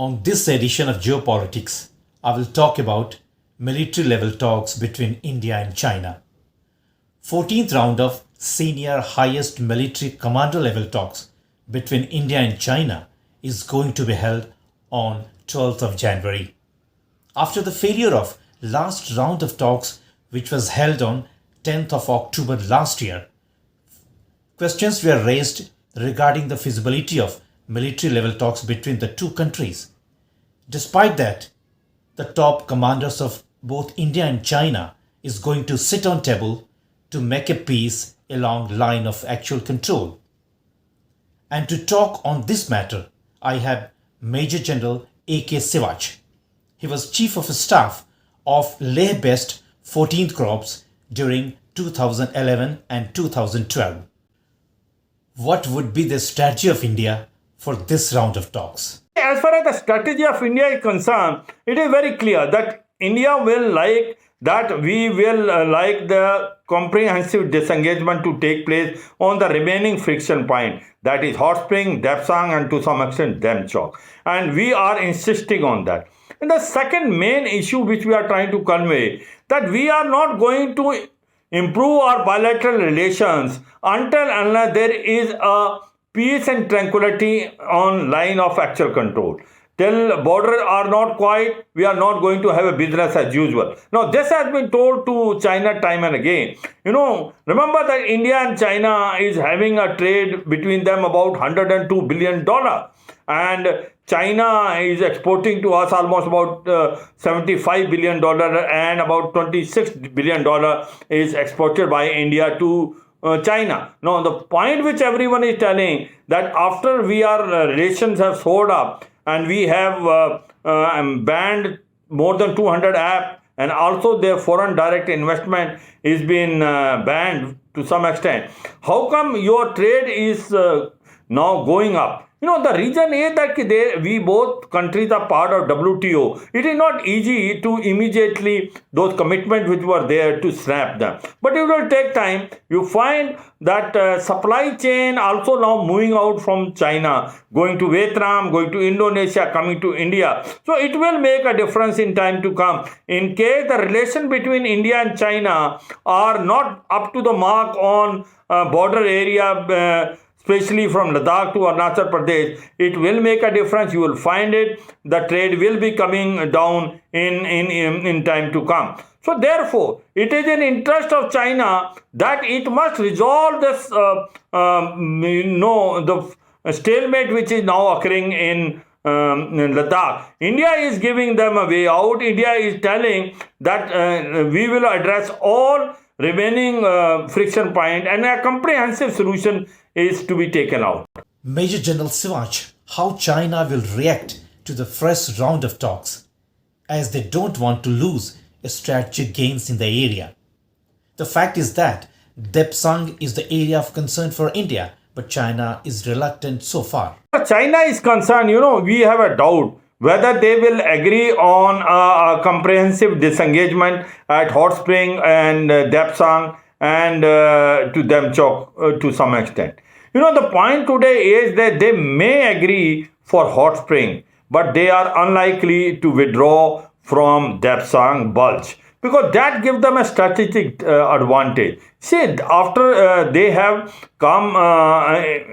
On this edition of Geopolitics, I will talk about military level talks between India and China. 14th round of senior highest military commander level talks between India and China is going to be held on 12th of January. After the failure of last round of talks which was held on 10th of October last year, questions were raised regarding the feasibility of military level talks between the two countries. Despite that, the top commanders of both India and China is going to sit on table to make a peace along line of actual control. And to talk on this matter, I have Major General A.K. Sivach. He was Chief of Staff of Leh-based 14th Corps during 2011 and 2012. What would be the strategy of India for this round of talks? As far as the strategy of India is concerned, it is very clear that India will like that we will like the comprehensive disengagement to take place on the remaining friction point, that is Hot Spring, Depsang and to some extent Demchok. And we are insisting on that. And the second main issue which we are trying to convey, that we are not going to improve our bilateral relations until unless there is a peace and tranquility on line of actual control. Till borders are not quiet, we are not going to have a business as usual. Now, this has been told to China time and again. Remember that India and China is having a trade between them about $102 billion. And China is exporting to us almost about $75 billion and about $26 billion is exported by India to China. Now, the point which everyone is telling that after our relations have soared up and we have banned more than 200 apps and also their foreign direct investment is being banned to some extent, how come your trade is now going up? The reason is that we both countries are part of WTO. It is not easy to immediately those commitments which were there to snap them. But it will take time. You find that supply chain also now moving out from China, going to Vietnam, going to Indonesia, coming to India. So it will make a difference in time to come. In case the relation between India and China are not up to the mark on border area, especially from Ladakh to Arunachal Pradesh, it will make a difference. You will find it. The trade will be coming down in time to come. So therefore, it is in interest of China that it must resolve this, the stalemate which is now occurring in Ladakh. India is giving them a way out. India is telling that we will address all remaining friction point and a comprehensive solution is to be taken out. Major General Sivach, how China will react to the fresh round of talks, as they don't want to lose strategic gains in the area. The fact is that Depsang is the area of concern for India, but China is reluctant so far. China is concerned, we have a doubt whether they will agree on a comprehensive disengagement at Hot Spring and Depsang and to Demchok to some extent. The point today is that they may agree for Hot Spring, but they are unlikely to withdraw from Depsang Bulge because that gives them a strategic advantage. See, after they have come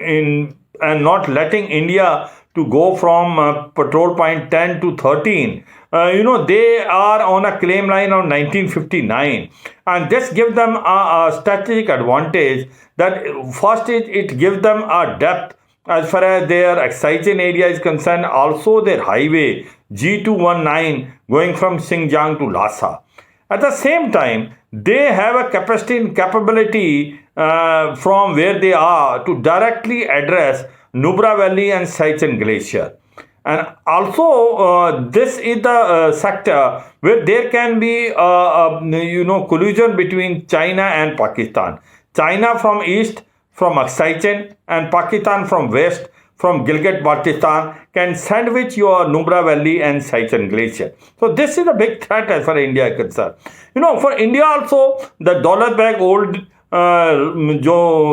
in and not letting India to go from patrol point 10 to 13, they are on a claim line of 1959, and this gives them a strategic advantage. That first it gives them a depth as far as their Excision area is concerned, also their highway G219 going from Xinjiang to Lhasa. At the same time, they have a capacity and capability from where they are to directly address Nubra Valley and Siachen Glacier. And also, this is the sector where there can be, collusion between China and Pakistan. China from east, from Siachen, and Pakistan from west, from Gilgit-Baltistan, can sandwich your Nubra Valley and Siachen Glacier. So this is a big threat as far as India is concerned. For India also, the Daulat Beg old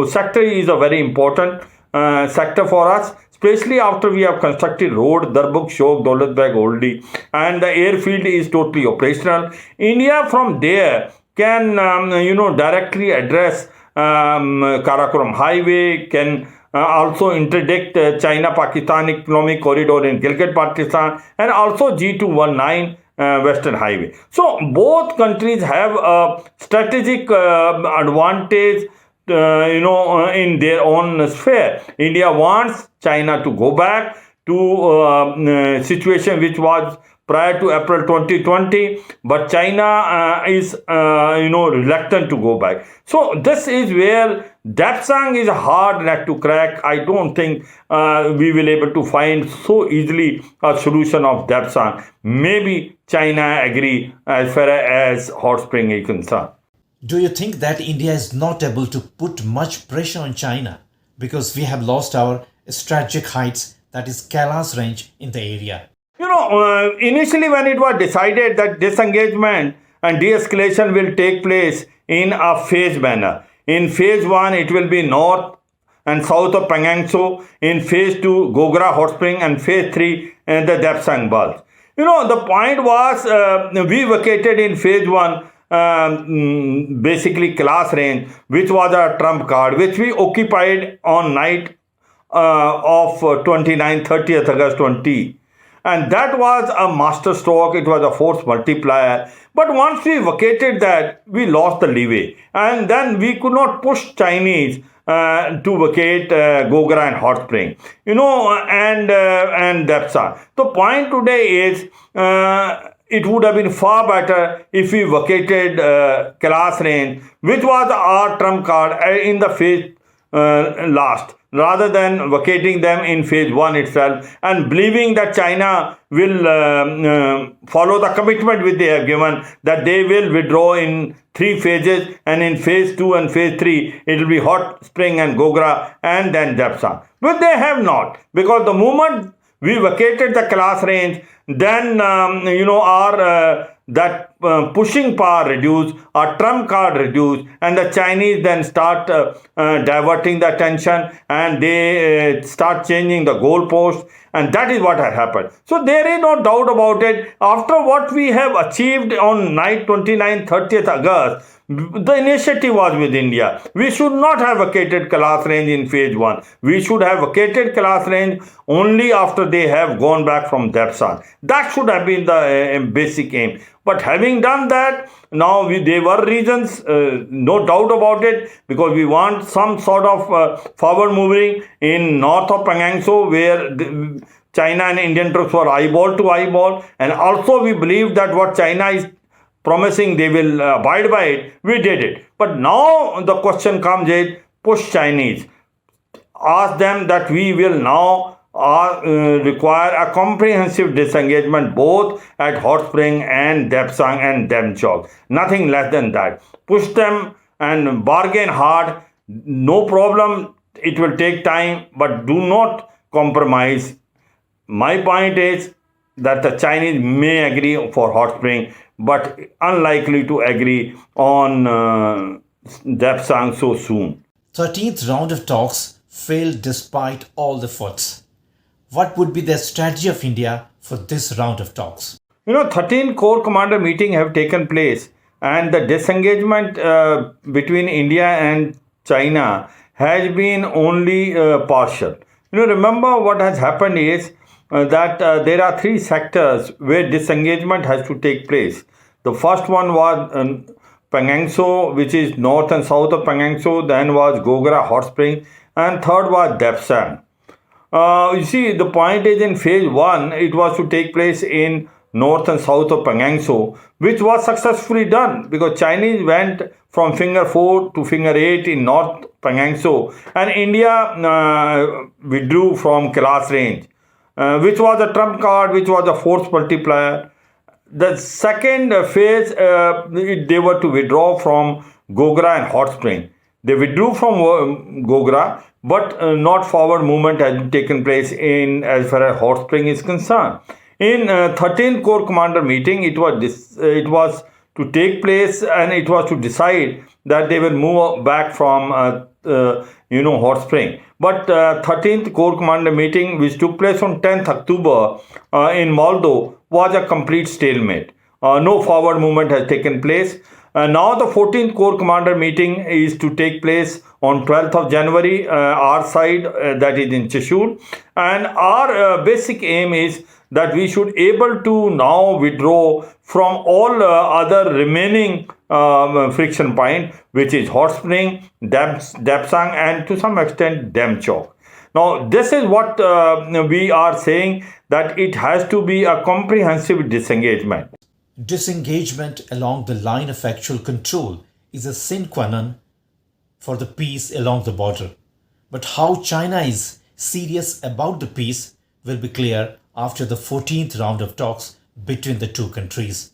sector is a very important sector for us, especially after we have constructed road Darbuk, Shok, Daulat Beg, Oldi, and the airfield is totally operational. India from there can, directly address Karakoram Highway, can also interdict China-Pakistan economic corridor in Gilgit-Baltistan, and also G219 Western Highway. So both countries have a strategic advantage, in their own sphere. India wants China to go back to situation which was prior to April 2020, but China is, reluctant to go back. So this is where Dapsang is a hard nut to crack. I don't think we will able to find so easily a solution of Dapsang. Maybe China agree as far as hot spring is concerned. Do you think that India is not able to put much pressure on China because we have lost our strategic heights, that is Kailash range in the area? Initially when it was decided that disengagement and de-escalation will take place in a phase manner. In phase 1, it will be north and south of Pangang Tso. In phase 2, Gogra Hot Spring, and phase 3, the Dapsang Bulge. The point was we vacated in phase 1 basically Kailash range, which was a trump card, which we occupied on night of 30th August 20. And that was a master stroke. It was a force multiplier. But once we vacated that, we lost the leeway. And then we could not push Chinese to vacate Gogra and Hot Spring, and Dapsa. The point today is it would have been far better if we vacated Kailash range, which was our trump card in the phase last, rather than vacating them in phase 1 itself and believing that China will follow the commitment which they have given, that they will withdraw in 3 phases, and in phase 2 and phase 3 it will be Hot Spring and Gogra and then Dapsa. But they have not, because the moment we vacated the Kailash range, then our that pushing power reduced, our trump card reduced, and the Chinese then start diverting the attention, and they start changing the goalposts, and that is what has happened. So there is no doubt about it. After what we have achieved on night 30th August, the initiative was with India. We should not have vacated Kailash range in phase 1. We should have vacated Kailash range only after they have gone back from Dapsan. That should have been the basic aim. But having done that, now there were reasons, no doubt about it, because we want some sort of forward moving in north of Pangang Tso, where China and Indian troops were eyeball to eyeball, and also we believe that what China is promising they will abide by it, we did it. But now the question comes is, push Chinese. Ask them that we will now require a comprehensive disengagement both at Hot Spring and Dapsang and Demchok. Nothing less than that. Push them and bargain hard. No problem. It will take time, but do not compromise. My point is that the Chinese may agree for Hot Spring, but unlikely to agree on Dapsang so soon. 13th round of talks failed despite all the efforts. What would be the strategy of India for this round of talks? 13 Corps Commander meeting have taken place, and the disengagement between India and China has been only partial. Remember what has happened is that there are 3 sectors where disengagement has to take place. The first one was Pangang Tso, which is north and south of Pangang Tso, then was Gogra Hot Spring, and third was Dapsang. You see, the point is in phase 1, it was to take place in north and south of Pangang Tso, which was successfully done because Chinese went from finger 4 to finger 8 in north Pangang Tso, and India withdrew from Kailash range, which was a trump card, which was a force multiplier. The second phase, they were to withdraw from Gogra and Hot Spring. They withdrew from Gogra, but not forward movement has taken place in as far as Hot Spring is concerned. In 13th Corps Commander meeting, it was to take place, and it was to decide that they will move back from Hot Spring. but 13th Corps Commander meeting, which took place on 10th October in Moldova, was a complete stalemate. No forward movement has taken place. Now the 14th Corps Commander meeting is to take place on 12th of January, our side, that is in Cheshire. And our basic aim is that we should able to now withdraw from all other remaining friction point, which is Hot Spring, Dapsang, and to some extent Demchok. Now, this is what we are saying, that it has to be a comprehensive disengagement. Disengagement along the line of actual control is a sine qua non for the peace along the border. But how China is serious about the peace will be clear after the 14th round of talks between the two countries.